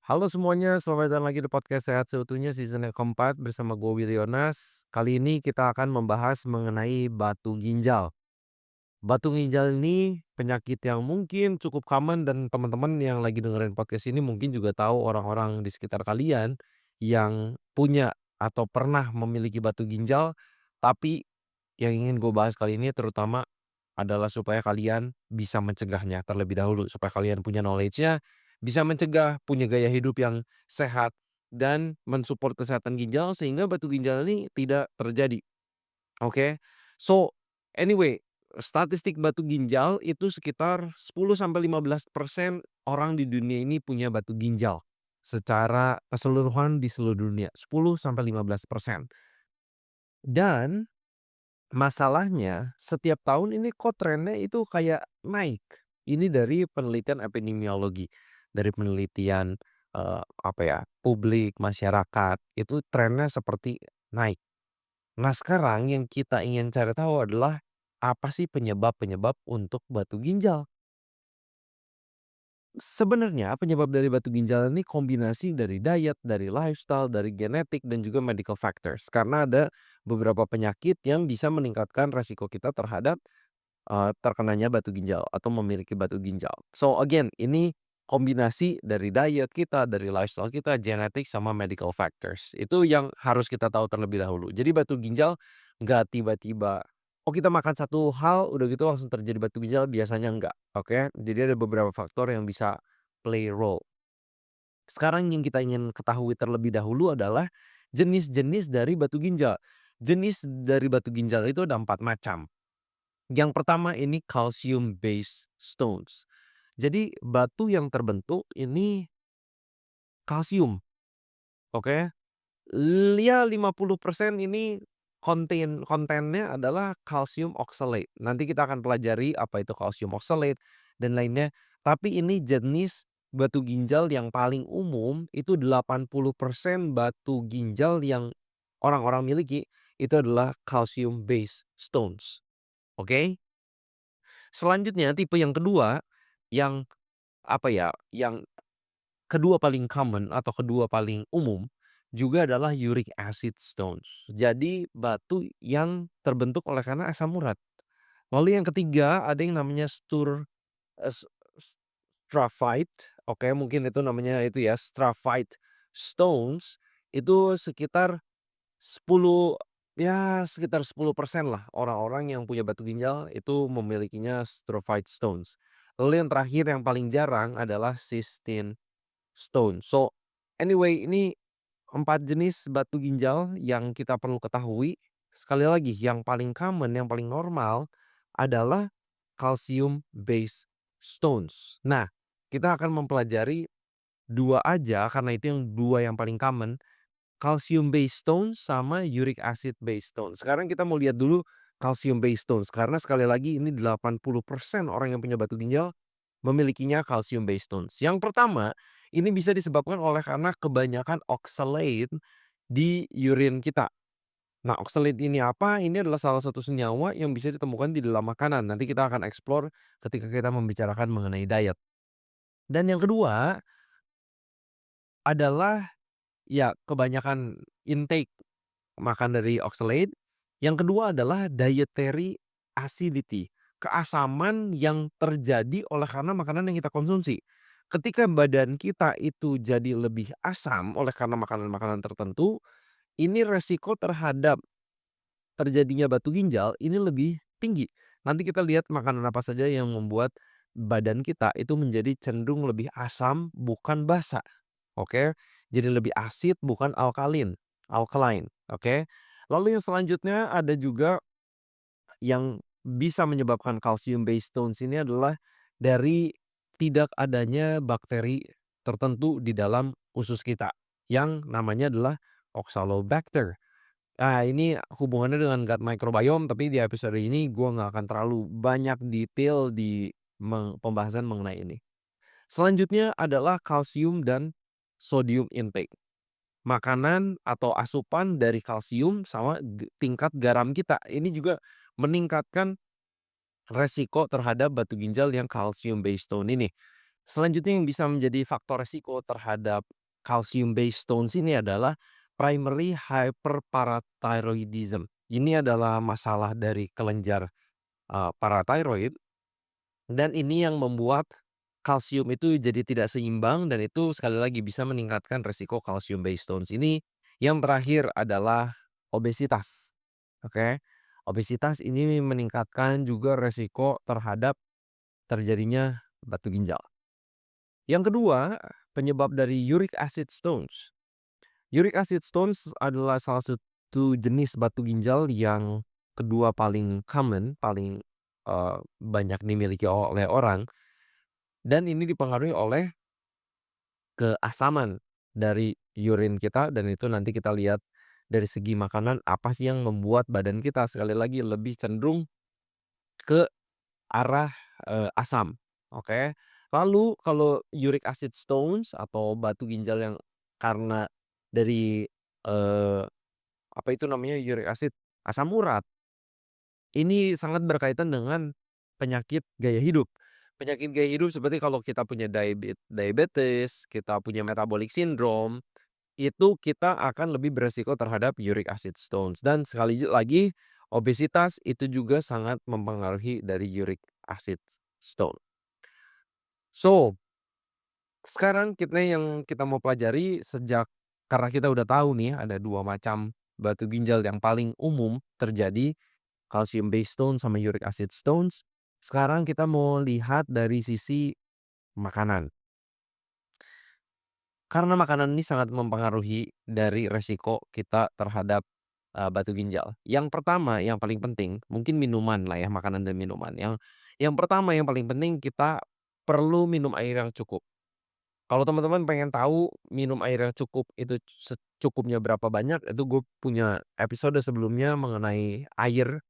Halo semuanya, selamat datang lagi di podcast Sehat Seutuhnya season yang keempat bersama gue Willy Yonas. Kali ini kita akan membahas mengenai batu ginjal. Batu ginjal ini penyakit yang mungkin cukup common dan teman-teman yang lagi dengerin podcast ini mungkin juga tahu orang-orang di sekitar kalian yang punya atau pernah memiliki batu ginjal. Tapi yang ingin gue bahas kali ini terutama adalah supaya kalian bisa mencegahnya terlebih dahulu, supaya kalian punya knowledge-nya, bisa mencegah, punya gaya hidup yang sehat, dan mensupport kesehatan ginjal sehingga batu ginjal ini tidak terjadi, oke? So, anyway, statistik batu ginjal itu sekitar 10-15% orang di dunia ini punya batu ginjal, secara keseluruhan di seluruh dunia, 10-15%. Dan masalahnya, setiap tahun ini kok trennya itu kayak naik. Ini dari penelitian epidemiologi, dari penelitian, apa ya, publik, masyarakat, itu trennya seperti naik. Nah, sekarang yang kita ingin cari tahu adalah, apa sih penyebab-penyebab untuk batu ginjal? Sebenarnya penyebab dari batu ginjal ini kombinasi dari diet, dari lifestyle, dari genetik, dan juga medical factors. Karena ada beberapa penyakit yang bisa meningkatkan resiko kita terhadap terkenanya batu ginjal atau memiliki batu ginjal. So again, ini kombinasi dari diet kita, dari lifestyle kita, genetik sama medical factors. Itu yang harus kita tahu terlebih dahulu. Jadi batu ginjal nggak tiba-tiba, oh kita makan satu hal udah gitu langsung terjadi batu ginjal, biasanya enggak, oke. Jadi ada beberapa faktor yang bisa play role. Sekarang yang kita ingin ketahui terlebih dahulu adalah jenis-jenis dari batu ginjal. Jenis dari batu ginjal itu ada 4 macam. Yang pertama ini calcium based stones. Jadi batu yang terbentuk ini kalsium, oke? Ya 50% ini kontennya adalah calcium oxalate. Nanti kita akan pelajari apa itu calcium oxalate dan lainnya. Tapi ini jenis batu ginjal yang paling umum itu 80% batu ginjal yang orang-orang miliki itu adalah calcium based stones, oke? Selanjutnya tipe yang kedua, yang apa ya, yang kedua paling common atau kedua paling umum, juga adalah uric acid stones. Jadi batu yang terbentuk oleh karena asam urat. Lalu yang ketiga ada yang namanya eee, s s graphite, oke mungkin itu namanya itu ya, graphite stones, itu sekitar 10% lah orang-orang yang punya batu ginjal itu memilikinya graphite stones. Lalu yang terakhir yang paling jarang adalah cystine stone. So, anyway ini 4 jenis batu ginjal yang kita perlu ketahui. Sekali lagi yang paling common, yang paling normal adalah calcium based stones. Nah, kita akan mempelajari 2 aja karena itu yang 2 yang paling common, calcium based stones sama uric acid based stones. Sekarang kita mau lihat dulu calcium based stones karena sekali lagi ini 80% orang yang punya batu ginjal memilikinya calcium based stones. Yang pertama, ini bisa disebabkan oleh karena kebanyakan oxalate di urine kita. Nah, oxalate ini apa? Ini adalah salah satu senyawa yang bisa ditemukan di dalam makanan. Nanti kita akan explore ketika kita membicarakan mengenai diet. Dan yang kedua adalah ya kebanyakan intake makan dari oxalate. Yang kedua adalah dietary acidity, keasaman yang terjadi oleh karena makanan yang kita konsumsi. Ketika badan kita itu jadi lebih asam oleh karena makanan-makanan tertentu, ini resiko terhadap terjadinya batu ginjal ini lebih tinggi. Nanti kita lihat makanan apa saja yang membuat badan kita itu menjadi cenderung lebih asam bukan basa. Oke, jadi lebih asid bukan alkaline, oke. Lalu yang selanjutnya ada juga yang bisa menyebabkan calcium based stones ini adalah dari tidak adanya bakteri tertentu di dalam usus kita, yang namanya adalah Oxalobacter. Nah, ini hubungannya dengan gut microbiome, tapi di episode ini gue nggak akan terlalu banyak detail di pembahasan mengenai ini. Selanjutnya adalah kalsium dan sodium intake. Makanan atau asupan dari kalsium sama tingkat garam kita. Ini juga meningkatkan resiko terhadap batu ginjal yang calcium based stone ini. Selanjutnya yang bisa menjadi faktor resiko terhadap calcium based stones ini adalah primary hyperparathyroidism. Ini adalah masalah dari kelenjar, parathyroid, dan ini yang membuat kalsium itu jadi tidak seimbang dan itu sekali lagi bisa meningkatkan resiko calcium based stones ini. Yang terakhir adalah obesitas, oke. Obesitas ini meningkatkan juga resiko terhadap terjadinya batu ginjal. Yang kedua, penyebab dari uric acid stones. Uric acid stones adalah salah satu jenis batu ginjal yang kedua paling common, paling, banyak dimiliki oleh orang, dan ini dipengaruhi oleh keasaman dari urine kita dan itu nanti kita lihat dari segi makanan apa sih yang membuat badan kita sekali lagi lebih cenderung ke arah, asam, oke. Lalu kalau uric acid stones atau batu ginjal yang karena dari, apa itu namanya, uric acid, asam urat, ini sangat berkaitan dengan penyakit gaya hidup. Penyakit gaya hidup seperti kalau kita punya diabetes, kita punya metabolic syndrome, itu kita akan lebih beresiko terhadap uric acid stones dan sekali lagi obesitas itu juga sangat mempengaruhi dari uric acid stone. So, sekarang kita mau pelajari karena kita udah tahu nih ada 2 macam batu ginjal yang paling umum terjadi, calcium based stone sama uric acid stones. Sekarang kita mau lihat dari sisi makanan. Karena makanan ini sangat mempengaruhi dari resiko kita terhadap, batu ginjal. Yang pertama, yang paling penting, mungkin minuman lah ya, makanan dan minuman. Yang pertama, yang paling penting kita perlu minum air yang cukup. Kalau teman-teman pengen tahu minum air yang cukup itu secukupnya berapa banyak, itu gue punya episode sebelumnya mengenai air.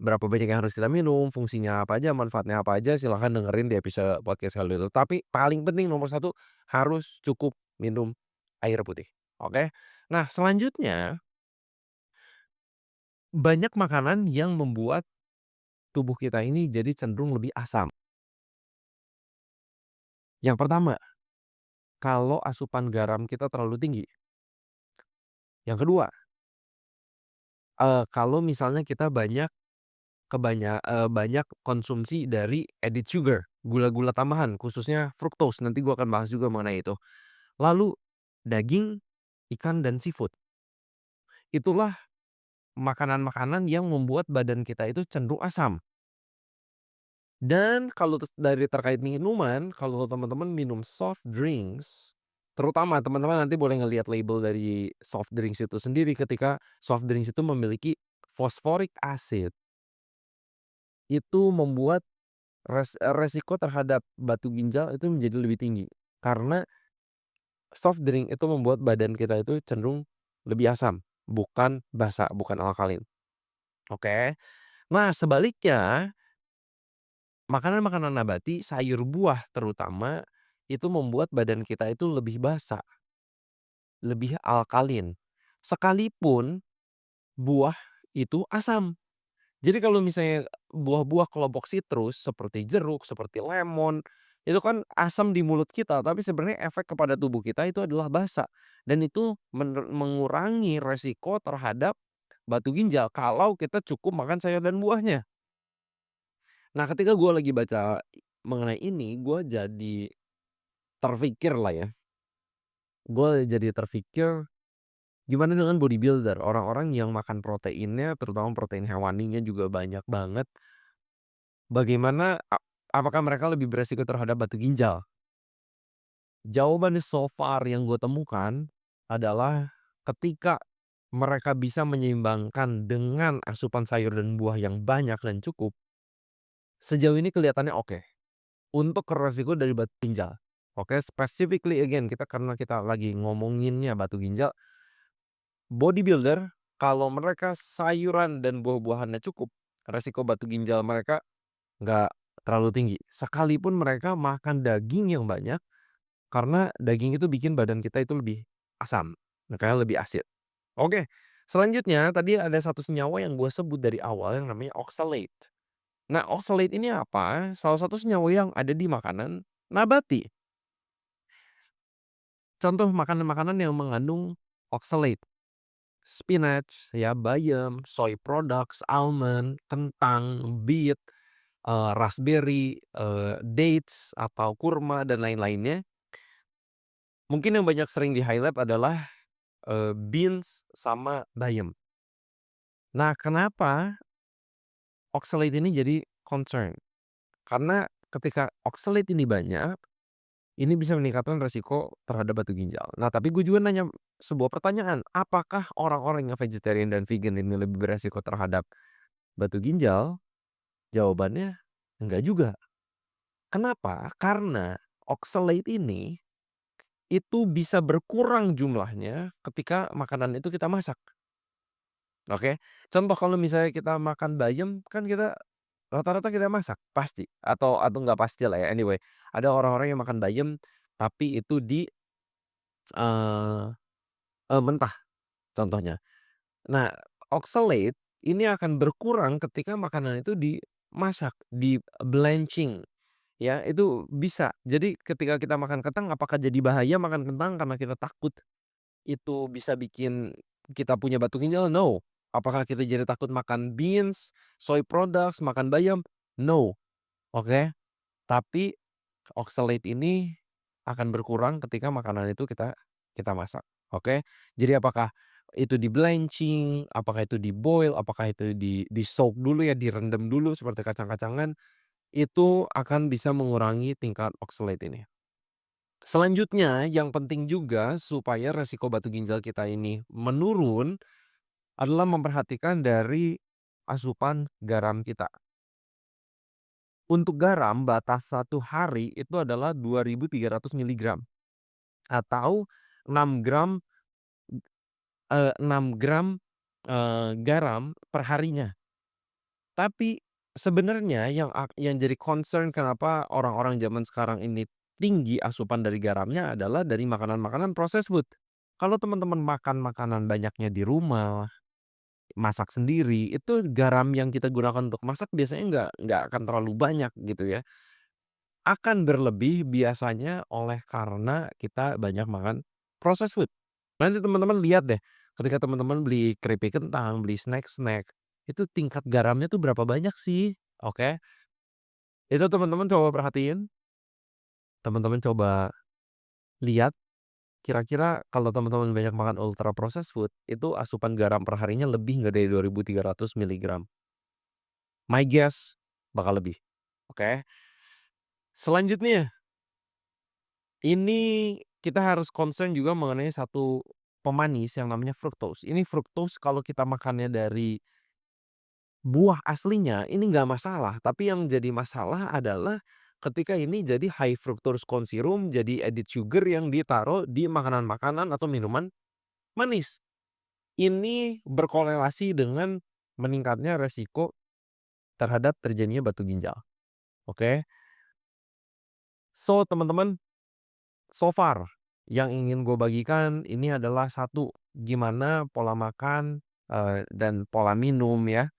Berapa banyak yang harus kita minum, fungsinya apa aja, manfaatnya apa aja, silahkan dengerin di episode podcast kali itu. Tapi paling penting nomor satu harus cukup minum air putih, oke? Nah, selanjutnya, banyak makanan yang membuat tubuh kita ini jadi cenderung lebih asam. Yang pertama, kalau asupan garam kita terlalu tinggi. Yang kedua, kalau misalnya kita banyak konsumsi dari added sugar, gula-gula tambahan, khususnya fructose, nanti gua akan bahas juga mengenai itu. Lalu daging, ikan, dan seafood. Itulah makanan-makanan yang membuat badan kita itu cenderung asam. Dan kalau dari terkait minuman, kalau teman-teman minum soft drinks, terutama teman-teman nanti boleh ngelihat label dari soft drinks itu sendiri ketika soft drinks itu memiliki phosphoric acid, itu membuat resiko terhadap batu ginjal itu menjadi lebih tinggi. Karena soft drink itu membuat badan kita itu cenderung lebih asam, bukan basa, bukan alkalin, oke. Nah, sebaliknya, makanan-makanan nabati, sayur buah terutama, itu membuat badan kita itu lebih basa, lebih alkalin. Sekalipun buah itu asam. Jadi kalau misalnya buah-buah kelompok sitrus seperti jeruk, seperti lemon, itu kan asam di mulut kita, tapi sebenarnya efek kepada tubuh kita itu adalah basa dan itu mengurangi resiko terhadap batu ginjal kalau kita cukup makan sayur dan buahnya. Nah, ketika gue lagi baca mengenai ini, gue jadi terfikir lah ya, gue jadi terfikir gimana dengan bodybuilder, orang-orang yang makan proteinnya, terutama protein hewaninya juga banyak banget. Bagaimana apakah mereka lebih beresiko terhadap batu ginjal? Jawabannya so far yang gue temukan adalah ketika mereka bisa menyeimbangkan dengan asupan sayur dan buah yang banyak dan cukup, sejauh ini kelihatannya oke untuk resiko dari batu ginjal. Oke, specifically again karena kita lagi ngomonginnya batu ginjal, bodybuilder kalau mereka sayuran dan buah-buahannya cukup, resiko batu ginjal mereka nggak terlalu tinggi. Sekalipun mereka makan daging yang banyak, karena daging itu bikin badan kita itu lebih asam, makanya lebih asid. Oke, selanjutnya tadi ada satu senyawa yang gue sebut dari awal yang namanya oxalate. Nah, oxalate ini apa? Salah satu senyawa yang ada di makanan Nabati, contoh makanan-makanan yang mengandung oxalate, spinach, ya, bayam, soy products, almond, kentang, beet, raspberry, dates atau kurma dan lain-lainnya. Mungkin yang banyak sering di-highlight adalah, beans sama bayam. Nah, kenapa oxalate ini jadi concern? Karena ketika oxalate ini banyak, ini bisa meningkatkan resiko terhadap batu ginjal. Nah, tapi gue juga nanya sebuah pertanyaan, apakah orang-orang yang vegetarian dan vegan ini lebih beresiko terhadap batu ginjal? Jawabannya enggak juga. Kenapa? Karena oxalate ini itu bisa berkurang jumlahnya ketika makanan itu kita masak. Oke, contoh kalau misalnya kita makan bayam, kan kita rata-rata kita masak, pasti, atau nggak pasti lah ya, anyway. Ada orang-orang yang makan bayam, tapi itu eee mentah contohnya. Nah, oxalate ini akan berkurang ketika makanan itu dimasak, di-blanching, ya, itu bisa. Jadi ketika kita makan kentang, apakah jadi bahaya makan kentang karena kita takut itu bisa bikin kita punya batu ginjal? No. Apakah kita jadi takut makan beans, soy products, makan bayam? No, oke. Tapi oxalate ini akan berkurang ketika makanan itu kita kita masak, oke. Jadi apakah itu di-blanching, apakah itu di-boil, apakah itu di-soak dulu ya, direndam dulu seperti kacang-kacangan, itu akan bisa mengurangi tingkat oxalate ini. Selanjutnya yang penting juga supaya resiko batu ginjal kita ini menurun adalah memperhatikan dari asupan garam kita. Untuk garam batas 1 hari itu adalah 2.300 miligram atau 6 gram 6 gram, garam per harinya. Tapi sebenarnya yang jadi concern kenapa orang-orang zaman sekarang ini tinggi asupan dari garamnya adalah dari makanan-makanan processed food. Kalau teman-teman makan makanan banyaknya di rumah, masak sendiri, itu garam yang kita gunakan untuk masak biasanya nggak akan terlalu banyak gitu ya. Akan berlebih biasanya oleh karena kita banyak makan processed food. Nanti teman-teman lihat deh, ketika teman-teman beli keripik kentang, beli snack-snack, itu tingkat garamnya tuh berapa banyak sih, oke. Itu teman-teman coba perhatiin, teman-teman coba lihat, kira-kira kalau teman-teman banyak makan ultra processed food, itu asupan garam per harinya lebih nggak dari 2.300 miligram? My guess bakal lebih, oke. Selanjutnya, ini kita harus concern juga mengenai satu pemanis yang namanya fructose. Ini fructose kalau kita makannya dari buah aslinya ini nggak masalah, tapi yang jadi masalah adalah ketika ini jadi high fructose corn syrup, jadi added sugar yang ditaruh di makanan-makanan atau minuman manis. Ini berkorelasi dengan meningkatnya resiko terhadap terjadinya batu ginjal, oke. So, teman-teman, so far yang ingin gue bagikan ini adalah satu, gimana pola makan, dan pola minum ya,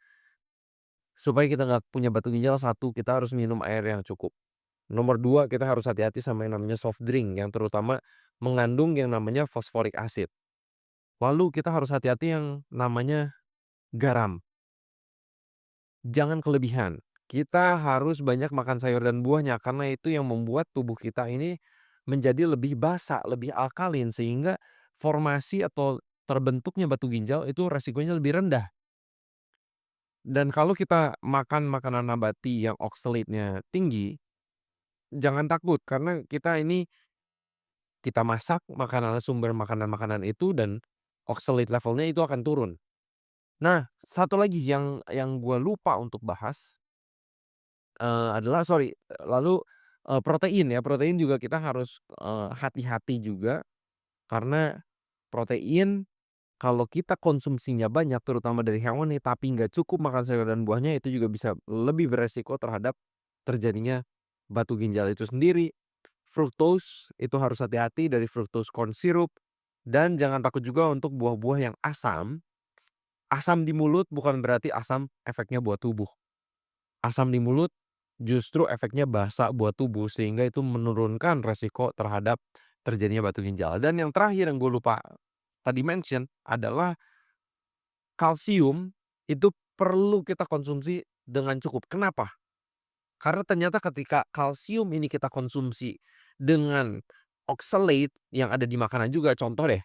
supaya kita nggak punya batu ginjal. Satu, kita harus minum air yang cukup. Nomor 2, kita harus hati-hati sama yang namanya soft drink yang terutama mengandung yang namanya fosforik acid. Lalu kita harus hati-hati yang namanya garam, jangan kelebihan. Kita harus banyak makan sayur dan buahnya karena itu yang membuat tubuh kita ini menjadi lebih basa, lebih alkalin sehingga formasi atau terbentuknya batu ginjal itu resikonya lebih rendah. Dan kalau kita makan makanan nabati yang oxalate-nya tinggi, jangan takut karena kita masak makanan sumber makanan-makanan itu dan oxalate levelnya itu akan turun. Nah, satu lagi yang gua lupa untuk bahas, adalah sorry, lalu, protein ya, protein juga kita harus, hati-hati juga karena protein kalau kita konsumsinya banyak terutama dari hewani tapi nggak cukup makan sayur dan buahnya itu juga bisa lebih beresiko terhadap terjadinya batu ginjal itu sendiri. Fructose itu harus hati-hati dari fructose corn syrup dan jangan takut juga untuk buah-buah yang asam. Asam di mulut bukan berarti asam efeknya buat tubuh. Asam di mulut justru efeknya basa buat tubuh sehingga itu menurunkan resiko terhadap terjadinya batu ginjal. Dan yang terakhir yang gue lupa tadi mention adalah kalsium itu perlu kita konsumsi dengan cukup. Kenapa? Karena ternyata ketika kalsium ini kita konsumsi dengan oxalate yang ada di makanan juga, contoh deh,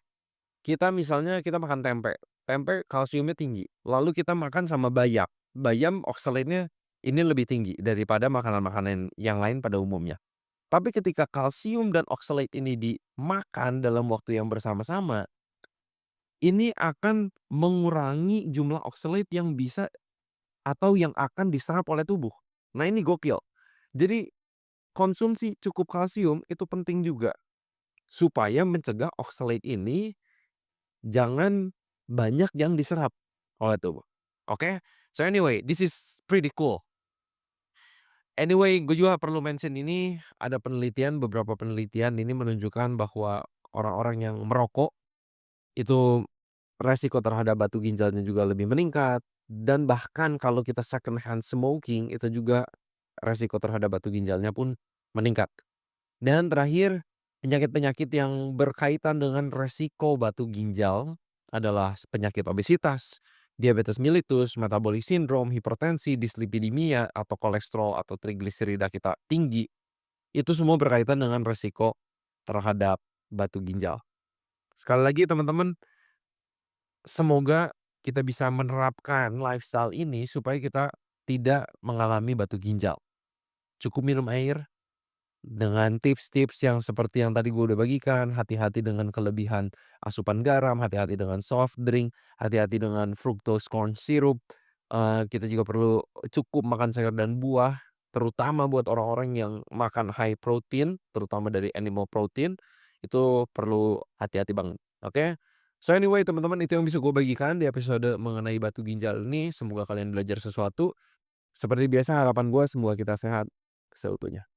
kita misalnya kita makan tempe, tempe kalsiumnya tinggi, lalu kita makan sama bayam, bayam oksalatnya ini lebih tinggi daripada makanan-makanan yang lain pada umumnya. Tapi ketika kalsium dan oksalate ini dimakan dalam waktu yang bersama-sama, ini akan mengurangi jumlah oksalate yang bisa atau yang akan diserap oleh tubuh. Nah ini gokil. Jadi konsumsi cukup kalsium itu penting juga, supaya mencegah oksalate ini jangan banyak yang diserap oleh tubuh. Oke? So anyway, this is pretty cool. Anyway, gue juga perlu mention ini, ada penelitian, beberapa penelitian ini menunjukkan bahwa orang-orang yang merokok, itu resiko terhadap batu ginjalnya juga lebih meningkat, dan bahkan kalau kita second hand smoking, itu juga resiko terhadap batu ginjalnya pun meningkat. Dan terakhir, penyakit-penyakit yang berkaitan dengan resiko batu ginjal adalah penyakit obesitas, diabetes mellitus, metabolic syndrome, hipertensi, dislipidemia, atau kolesterol atau trigliserida kita tinggi. Itu semua berkaitan dengan resiko terhadap batu ginjal. Sekali lagi teman-teman, semoga kita bisa menerapkan lifestyle ini supaya kita tidak mengalami batu ginjal. Cukup minum air, dengan tips-tips yang seperti yang tadi gue udah bagikan, hati-hati dengan kelebihan asupan garam, hati-hati dengan soft drink, hati-hati dengan fructose corn syrup, kita juga perlu cukup makan sayur dan buah, terutama buat orang-orang yang makan high protein, terutama dari animal protein, itu perlu hati-hati banget, oke? So anyway teman-teman, itu yang bisa gue bagikan di episode mengenai batu ginjal ini, semoga kalian belajar sesuatu. Seperti biasa harapan gue semoga kita sehat seutuhnya.